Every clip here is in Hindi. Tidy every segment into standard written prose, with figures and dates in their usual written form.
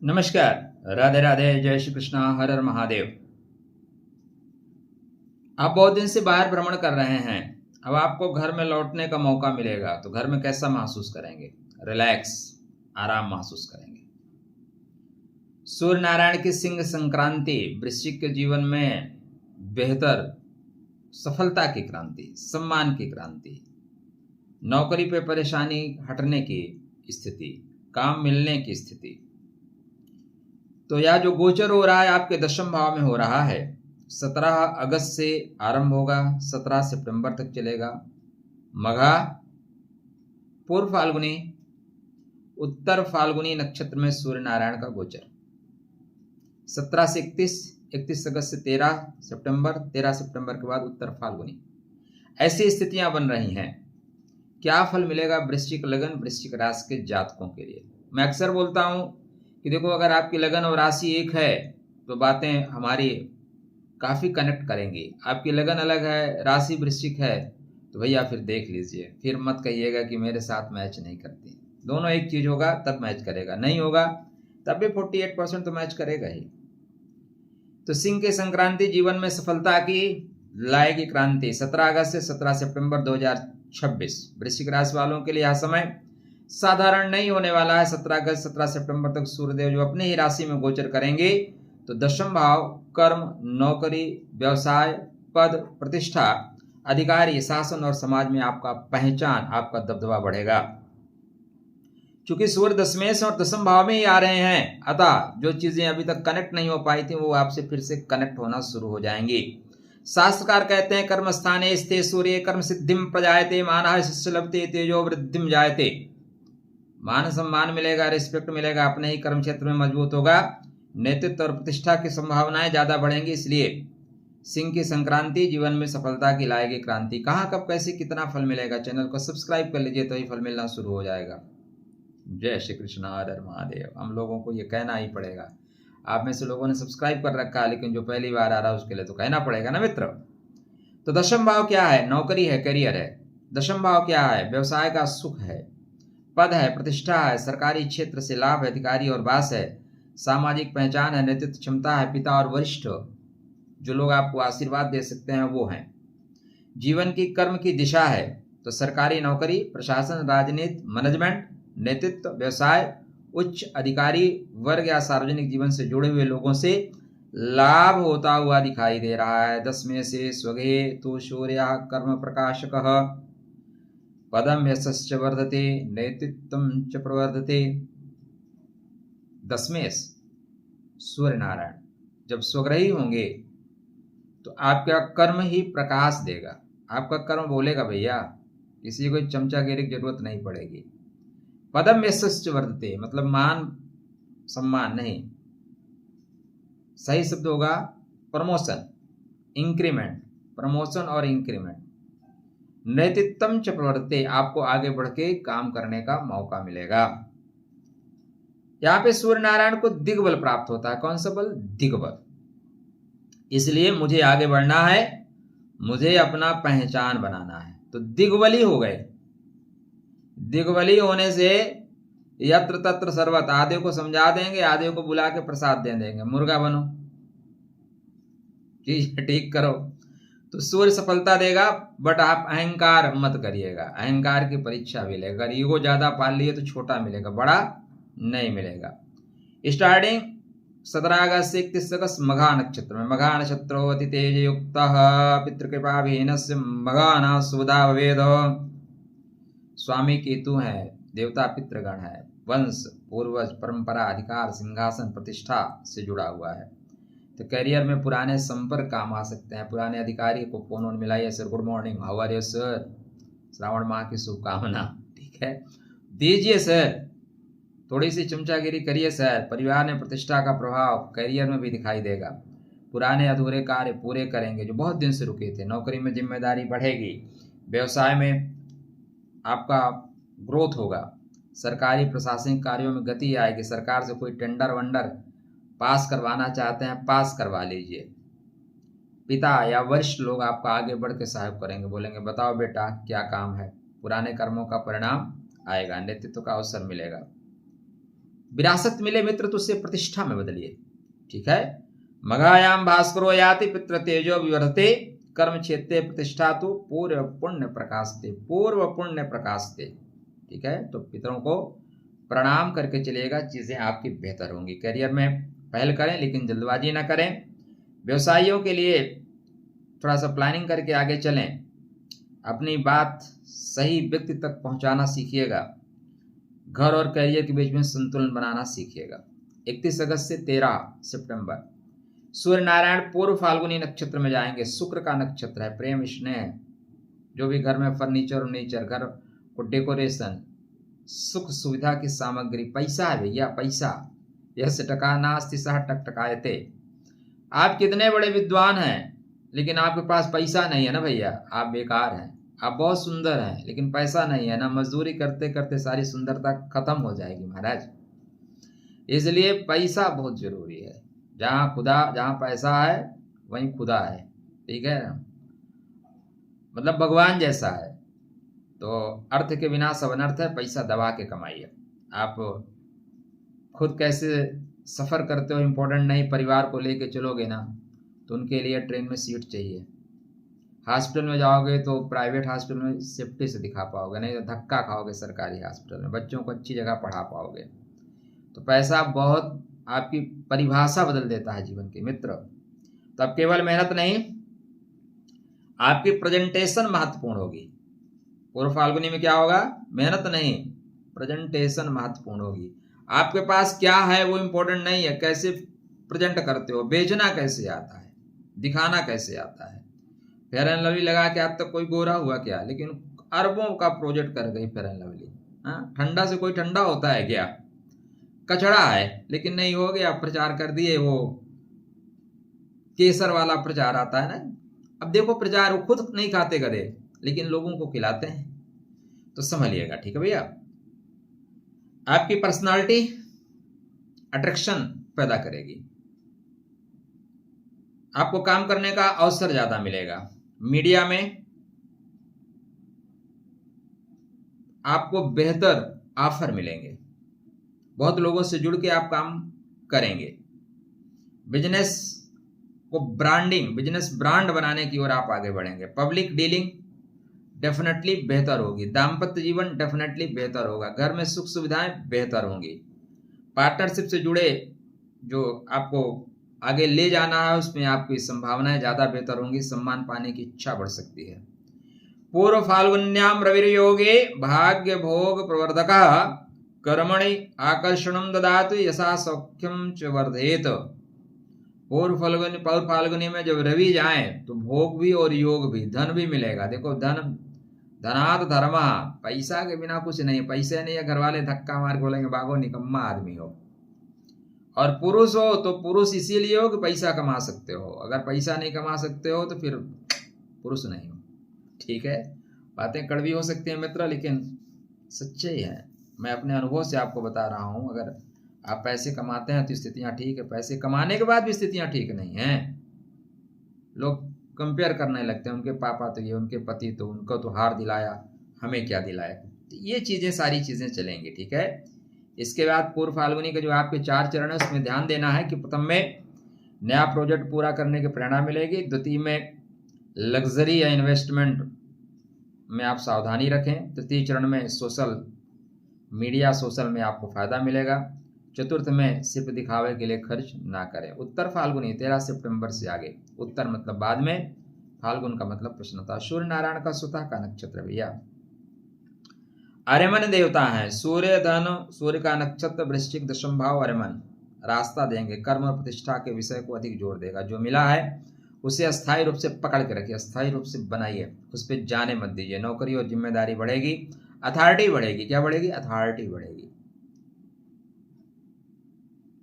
नमस्कार। राधे राधे, जय श्री कृष्णा, हर हर महादेव। आप बहुत दिन से बाहर भ्रमण कर रहे हैं। अब आपको घर में लौटने का मौका मिलेगा तो घर में कैसा महसूस करेंगे? रिलैक्स, आराम महसूस करेंगे। सूर्य नारायण की सिंह संक्रांति वृश्चिक के जीवन में बेहतर सफलता की क्रांति, सम्मान की क्रांति, नौकरी पे परेशानी हटने की स्थिति, काम मिलने की स्थिति। तो यह जो गोचर हो रहा है आपके दशम भाव में हो रहा है, 17 अगस्त से आरंभ होगा, 17 सितंबर तक चलेगा। मघा, पूर्व फाल्गुनी, उत्तर फाल्गुनी नक्षत्र में सूर्य नारायण का गोचर। 17 से 31, 31 अगस्त से 13 सितंबर, 13 सितंबर के बाद उत्तर फाल्गुनी। ऐसी स्थितियां बन रही हैं। क्या फल मिलेगा वृश्चिक लगन, वृश्चिक राशि के जातकों के लिए? मैं अक्सर बोलता हूं कि देखो, अगर आपकी लगन और राशि एक है तो बातें हमारी काफ़ी कनेक्ट करेंगी। आपकी लगन अलग है, राशि वृश्चिक है, तो भैया फिर देख लीजिए, फिर मत कहिएगा कि मेरे साथ मैच नहीं करती। दोनों एक चीज़ होगा तब मैच करेगा, नहीं होगा तब भी 48% तो मैच करेगा ही। तो सिंह के संक्रांति जीवन में सफलता की लाएगी क्रांति। 17 अगस्त से 17 सितंबर 2026 वृश्चिक राशि वालों के लिए यह समय साधारण नहीं होने वाला है। 17 अगस्त 17 सितंबर तक सूर्यदेव जो अपनी ही राशि में गोचर करेंगे तो दशम भाव, कर्म, नौकरी, व्यवसाय, पद, प्रतिष्ठा, अधिकारी, शासन और समाज में आपका पहचान, आपका दबदबा बढ़ेगा। चूंकि सूर्य दशमेश और दशम भाव में ही आ रहे हैं, अतः जो चीजें अभी तक कनेक्ट नहीं हो पाई थी वो आपसे फिर से कनेक्ट होना शुरू हो जाएंगी। शास्त्रकार कहते हैं, कर्म स्थाने स्थे सूर्य कर्म सिद्धिम प्रजायते मानः शिष्य लभते तेजो वृद्धिम जायते। मान सम्मान मिलेगा, रिस्पेक्ट मिलेगा, अपने ही कर्म क्षेत्र में मजबूत होगा, नेतृत्व और प्रतिष्ठा की संभावनाएं ज्यादा बढ़ेंगी। इसलिए सिंह की संक्रांति जीवन में सफलता की लाएगी क्रांति। कहाँ, कब, कैसे, कितना फल मिलेगा? चैनल को सब्सक्राइब कर लीजिए तो ही फल मिलना शुरू हो जाएगा। जय श्री कृष्ण, हर हर महादेव। हम लोगों को ये कहना ही पड़ेगा। आप में से लोगों ने सब्सक्राइब कर रखा है, लेकिन जो पहली बार आ रहा है उसके लिए तो कहना पड़ेगा ना मित्र। तो दशम भाव क्या है? नौकरी है, करियर है। दशम भाव क्या है? व्यवसाय का सुख है, पद है, प्रतिष्ठा है, सरकारी क्षेत्र से लाभ है, अधिकारी और वास है, सामाजिक पहचान है, नेतृत्व क्षमता है, पिता और वरिष्ठ जो लोग आपको आशीर्वाद दे सकते हैं वो हैं। जीवन की कर्म की दिशा है तो सरकारी नौकरी, प्रशासन, राजनीति, मैनेजमेंट, नेतृत्व, व्यवसाय, उच्च अधिकारी वर्ग या सार्वजनिक जीवन से जुड़े हुए लोगों से लाभ होता हुआ दिखाई दे रहा है। 10 में से स्वगे तो सूर्य कर्म प्रकाशक पदम यशश्च वर्धते नेतृत्वं च प्रवर्धते। दशमेश सूर्य नारायण जब स्वग्रही होंगे तो आपका कर्म ही प्रकाश देगा। आपका कर्म बोलेगा भैया, किसी को चमचागिरी की जरूरत नहीं पड़ेगी। पदम यशश्च वर्धते मतलब मान सम्मान नहीं, सही शब्द होगा प्रमोशन, इंक्रीमेंट, प्रमोशन और इंक्रीमेंट। नेतृत्वम च प्रवर्तते आपको आगे बढ़ के काम करने का मौका मिलेगा। यहाँ पे सूर्य नारायण को दिग्बल प्राप्त होता है। कौन सा बल? दिग्बल। इसलिए मुझे आगे बढ़ना है, मुझे अपना पहचान बनाना है, तो दिग्बली हो गए। दिग्बली होने से यत्र तत्र सर्वत आधे को समझा देंगे, आधे को बुला के प्रसाद दे देंगे, मुर्गा बनो, ठीक करो। तो सूर्य सफलता देगा, बट आप अहंकार मत करिएगा। अहंकार की परीक्षा भी लेगा। अगर ईगो ज्यादा पाल लिए तो छोटा मिलेगा, बड़ा नहीं मिलेगा। स्टार्टिंग 17 अगस्त से 31 अगस्त मघा नक्षत्र में। मघा नक्षत्रो अति तेज युक्त पितृकृपा भीनस्य मघाना सुधा वेद। स्वामी केतु है, देवता पितृगण है, वंश, पूर्वज, परंपरा, अधिकार, सिंहासन, प्रतिष्ठा से जुड़ा हुआ है। तो करियर में पुराने संपर्क काम आ सकते हैं। पुराने अधिकारी को फोन ऑन मिलाइए, sir good morning, how are you sir, Shravan माह की शुभकामना, ठीक है, दीजिए सर। थोड़ी सी चमचागिरी करिए सर। परिवार में प्रतिष्ठा का प्रभाव करियर में भी दिखाई देगा। पुराने अधूरे कार्य पूरे करेंगे जो बहुत दिन से रुके थे। नौकरी में जिम्मेदारी बढ़ेगी। व्यवसाय में आपका ग्रोथ होगा। सरकारी प्रशासनिक कार्यों में गति आएगी। सरकार से कोई टेंडर वंडर पास करवाना चाहते हैं, पास करवा लीजिए। पिता या वरिष्ठ लोग आपका आगे बढ़ के सहायता करेंगे, बोलेंगे बताओ बेटा क्या काम है। पुराने कर्मों का परिणाम आएगा, नेतृत्व का अवसर मिलेगा। विरासत मिले मित्र तो उसे प्रतिष्ठा में बदलिए, ठीक है। मघायाम भास्करो याति पितृ तेजो विवर्धते कर्म क्षेत्रे प्रतिष्ठा तो पूर्व पुण्य प्रकाशते, पूर्व पुण्य प्रकाशते, ठीक है। तो पितरों को प्रणाम करके चलिएगा, चीजें आपकी बेहतर होंगी। करियर में पहल करें लेकिन जल्दबाजी ना करें। व्यवसायियों के लिए थोड़ा सा प्लानिंग करके आगे चलें। अपनी बात सही व्यक्ति तक पहुंचाना सीखिएगा। घर और करियर के बीच में संतुलन बनाना सीखिएगा। 31 अगस्त से 13 सितंबर सूर्य नारायण पूर्व फाल्गुनी नक्षत्र में जाएंगे। शुक्र का नक्षत्र है, प्रेम स्नेह, जो भी घर में फर्नीचर उर्नीचर, घर को डेकोरेशन, सुख सुविधा की सामग्री, पैसा है भैया, पैसा। यस्य टका नास्ति सह टकटकायते। आप कितने बड़े विद्वान हैं लेकिन आपके पास पैसा नहीं है ना भैया, आप बेकार हैं। आप बहुत सुंदर हैं लेकिन पैसा नहीं है ना, मजदूरी करते करते सारी सुंदरता खत्म हो जाएगी महाराज। इसलिए पैसा बहुत जरूरी है। जहाँ पैसा है वहीं खुदा है, ठीक है ना, मतलब भगवान जैसा है। तो अर्थ के बिना सब अनर्थ है। पैसा दबा के कमाइए। आप खुद कैसे सफ़र करते हो इम्पोर्टेंट नहीं, परिवार को लेके चलोगे ना तो उनके लिए ट्रेन में सीट चाहिए। हॉस्पिटल में जाओगे तो प्राइवेट हॉस्पिटल में सेफ्टी से दिखा पाओगे, नहीं तो धक्का खाओगे सरकारी हॉस्पिटल में। बच्चों को अच्छी जगह पढ़ा पाओगे। तो पैसा बहुत आपकी परिभाषा बदल देता है जीवन की मित्र। तो अब केवल मेहनत नहीं, आपकी प्रेजेंटेशन महत्वपूर्ण होगी। पूर्व फाल्गुनी में क्या होगा? मेहनत नहीं, प्रेजेंटेशन महत्वपूर्ण होगी। आपके पास क्या है वो इम्पोर्टेंट नहीं है, कैसे प्रेजेंट करते हो, बेचना कैसे आता है, दिखाना कैसे आता है। फेयर एंड लवली लगा के आज तक कोई गोरा हुआ क्या? लेकिन अरबों का प्रोजेक्ट कर गई फेयर एंड लवली। हाँ, ठंडा से कोई ठंडा होता है क्या? कचड़ा है लेकिन नहीं हो गया, प्रचार कर दिए। वो केसर वाला प्रचार आता है ना, अब देखो प्रचार, वो खुद नहीं खाते गधे लेकिन लोगों को खिलाते हैं। तो समझिएगा, ठीक है भैया। आपकी पर्सनालिटी अट्रैक्शन पैदा करेगी, आपको काम करने का अवसर ज्यादा मिलेगा। मीडिया में आपको बेहतर ऑफर मिलेंगे, बहुत लोगों से जुड़ के आप काम करेंगे। बिजनेस को ब्रांडिंग, बिजनेस ब्रांड बनाने की ओर आप आगे बढ़ेंगे। पब्लिक डीलिंग डेफिनेटली बेहतर होगी। दाम्पत्य जीवन डेफिनेटली बेहतर होगा। घर में सुख सुविधाएं बेहतर होंगी। पार्टनरशिप से जुड़े जो आपको आगे ले जाना है उसमें आपकी संभावनाएं ज्यादा बेहतर होंगी। सम्मान पाने की इच्छा बढ़ सकती है। पूर्व फाल्गुन्याम रविर्योगे भाग्य भोग प्रवर्धकः कर्मणि आकर्षणं ददातु यशा सौख्यम च वर्धेत। पूर्व फाल्गुनी में जब रवि जाए तो भोग भी और योग भी, धन भी मिलेगा। देखो धनात् धर्मः, पैसा के बिना कुछ नहीं। पैसे नहीं है, घर वाले धक्का मार के बोलेंगे भागो, निकम्मा आदमी हो। और पुरुष हो तो पुरुष इसीलिए हो कि पैसा कमा सकते हो। अगर पैसा नहीं कमा सकते हो तो फिर पुरुष नहीं हो, ठीक है। बातें कड़वी हो सकती हैं मित्र लेकिन सच्चे ही है। मैं अपने अनुभव से आपको बता रहा हूं। अगर आप पैसे कमाते हैं तो स्थितियां ठीक है, पैसे कमाने के बाद भी स्थितियां ठीक नहीं हैं। लोग कंपेयर करने लगते हैं, उनके पापा तो ये, उनके पति तो, उनको तो हार दिलाया, हमें क्या दिलाया। तो ये चीजें, सारी चीजें चलेंगी, ठीक है। इसके बाद पूर्व फाल्गुनी के जो आपके 4 चरण है उसमें ध्यान देना है कि प्रथम में नया प्रोजेक्ट पूरा करने की प्रेरणा मिलेगी। द्वितीय में लग्जरी या इन्वेस्टमेंट में आप सावधानी रखें। तृतीय चरण में सोशल मीडिया, सोशल में आपको फायदा मिलेगा। चतुर्थ में सिर्फ दिखावे के लिए खर्च ना करें। उत्तर फाल्गुनी 13 सितंबर से आगे, उत्तर मतलब बाद में, फाल्गुन का मतलब प्रश्नता। सूर्य नारायण का स्वतः का नक्षत्र भैया। अरेमन देवता है सूर्य, धन, सूर्य का नक्षत्र वृश्चिक, दशम भाव अरेमन। रास्ता देंगे, कर्म और प्रतिष्ठा के विषय को अधिक जोर देगा। जो मिला है उसे अस्थायी रूप से पकड़ के रखिए, अस्थायी रूप से बनाइए, उस पर जाने मत दीजिए। नौकरी और जिम्मेदारी बढ़ेगी, अथॉरिटी बढ़ेगी। क्या बढ़ेगी? अथॉरिटी बढ़ेगी।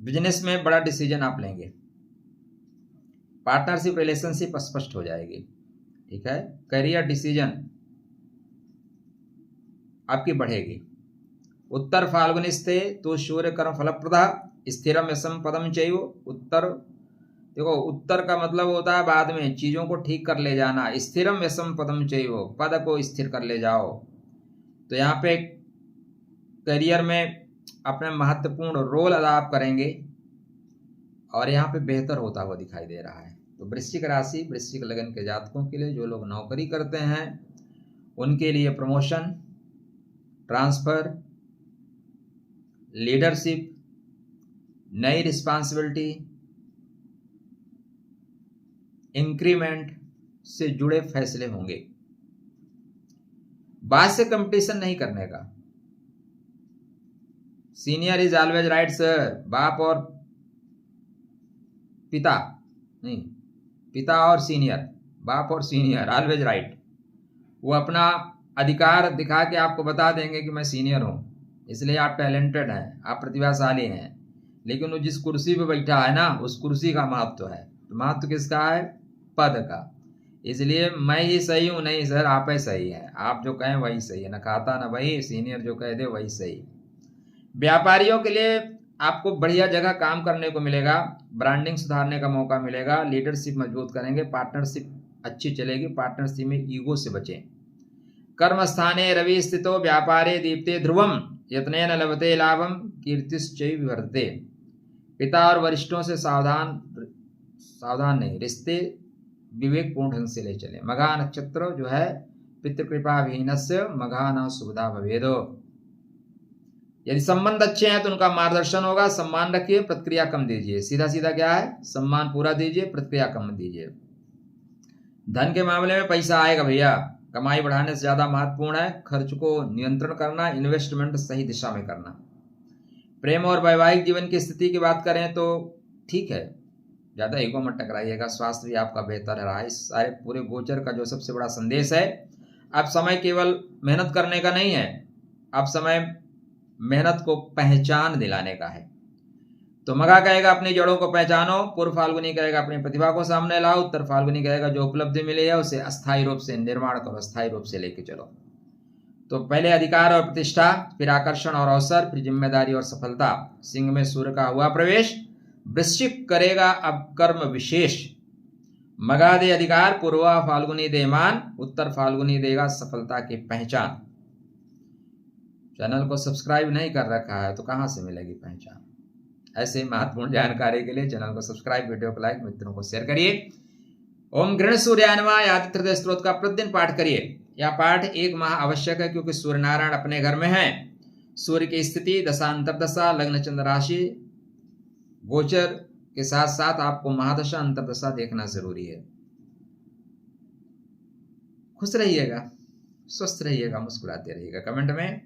बिजनेस में बड़ा डिसीजन आप लेंगे। पार्टनरशिप रिलेशनशिप स्पष्ट हो जाएगी, ठीक है। करियर डिसीजन आपकी बढ़ेगी। उत्तर फाल्गुनिस्ते तो सूर्य कर्म फलप्रदा स्थिरम यशम पदम चैव। उत्तर, देखो उत्तर का मतलब होता है बाद में चीजों को ठीक कर ले जाना। स्थिरम यशम पदम चैव, पद को स्थिर कर ले जाओ। तो यहाँ पे करियर में अपने महत्वपूर्ण रोल अदा आप करेंगे और यहाँ पे बेहतर होता हुआ दिखाई दे रहा है। तो वृश्चिक राशि, वृश्चिक लगन के जातकों के लिए, जो लोग नौकरी करते हैं उनके लिए प्रमोशन, ट्रांसफर, लीडरशिप, नई रिस्पांसिबिलिटी, इंक्रीमेंट से जुड़े फैसले होंगे। बात से कंपटीशन नहीं करने का। Senior is always right sir. बाप और पिता नहीं, पिता और सीनियर, बाप और सीनियर ऑलवेज राइट। वो अपना अधिकार दिखा के आपको बता देंगे कि मैं सीनियर हूं, इसलिए आप टैलेंटेड हैं, आप प्रतिभाशाली हैं। लेकिन वो जिस कुर्सी पे बैठा है ना, उस कुर्सी का महत्व है। तो महत्व किसका है? पद का। इसलिए मैं ही सही हूं, नहीं सर आप ही सही है, आप जो कहें वही सही है, न खाता न वही, सीनियर जो कह दे वही सही। व्यापारियों के लिए आपको बढ़िया जगह काम करने को मिलेगा, ब्रांडिंग सुधारने का मौका मिलेगा, लीडरशिप मजबूत करेंगे, पार्टनरशिप अच्छी चलेगी, पार्टनरशिप में ईगो से बचें। कर्म स्थाने रवि स्थितो व्यापारे दीप्ते ध्रुवम यत्नेन लभते लाभम कीर्तिश्चैव विवर्धते। पिता और वरिष्ठों से सावधान नहीं, रिश्ते विवेकपूर्ण ढंग से ले चले। मघा नक्षत्र जो है, पितृकृपा विहीनस्य मघा न सुविधा भवेदो। यदि संबंध अच्छे हैं तो उनका मार्गदर्शन होगा। सम्मान रखिए, प्रतिक्रिया कम दीजिए। सीधा सीधा क्या है? सम्मान पूरा दीजिए, प्रतिक्रिया कम दीजिए। धन के मामले में पैसा आएगा भैया, कमाई बढ़ाने से ज्यादा महत्वपूर्ण है खर्च को नियंत्रण करना, इन्वेस्टमेंट सही दिशा में करना। प्रेम और वैवाहिक जीवन की स्थिति की बात करें तो ठीक है, ज्यादा ईगो मत टकराइएगा। स्वास्थ्य भी आपका बेहतर रहा है। इस सारे पूरे गोचर का जो सबसे बड़ा संदेश है, अब समय केवल मेहनत करने का नहीं है, अब समय मेहनत को पहचान दिलाने का है। तो मघा कहेगा अपनी जड़ों को पहचानो, पूर्व फाल्गुनी कहेगा अपनी प्रतिभा को सामने लाओ, उत्तर फाल्गुनी कहेगा जो उपलब्धि मिली है उसे अस्थायी रूप से निर्माण करो, अस्थायी रूप से लेके चलो। तो पहले अधिकार और प्रतिष्ठा, फिर आकर्षण और अवसर, फिर जिम्मेदारी और सफलता। सिंह में सूर्य का हुआ प्रवेश, वृश्चिक करेगा अब कर्म विशेष। मघा दे अधिकार, पूर्वा फाल्गुनी दे मान, उत्तर फाल्गुनी देगा सफलता की पहचान। चैनल को सब्सक्राइब नहीं कर रखा है तो कहां से मिलेगी पहचान? ऐसे महत्वपूर्ण जानकारी के लिए चैनल को सब्सक्राइब, वीडियो को लाइक, मित्रों को शेयर करिए। ओम गृह सूर्याय नमः आदित्य हृदय स्तोत्र का प्रतिदिन पाठ करिए। यह पाठ 1 माह आवश्यक है क्योंकि सूर्य नारायण अपने घर में हैं। सूर्य की स्थिति, दशा, अंतरदशा, लग्न, चंद्र राशि, गोचर के साथ साथ आपको महादशा, अंतरदशा देखना जरूरी है। खुश रहिएगा, स्वस्थ रहिएगा, मुस्कुराते रहिएगा। कमेंट में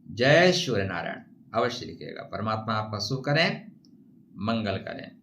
जय सूर्य नारायण अवश्य लिखिएगा। परमात्मा आपका शुभ करें, मंगल करें।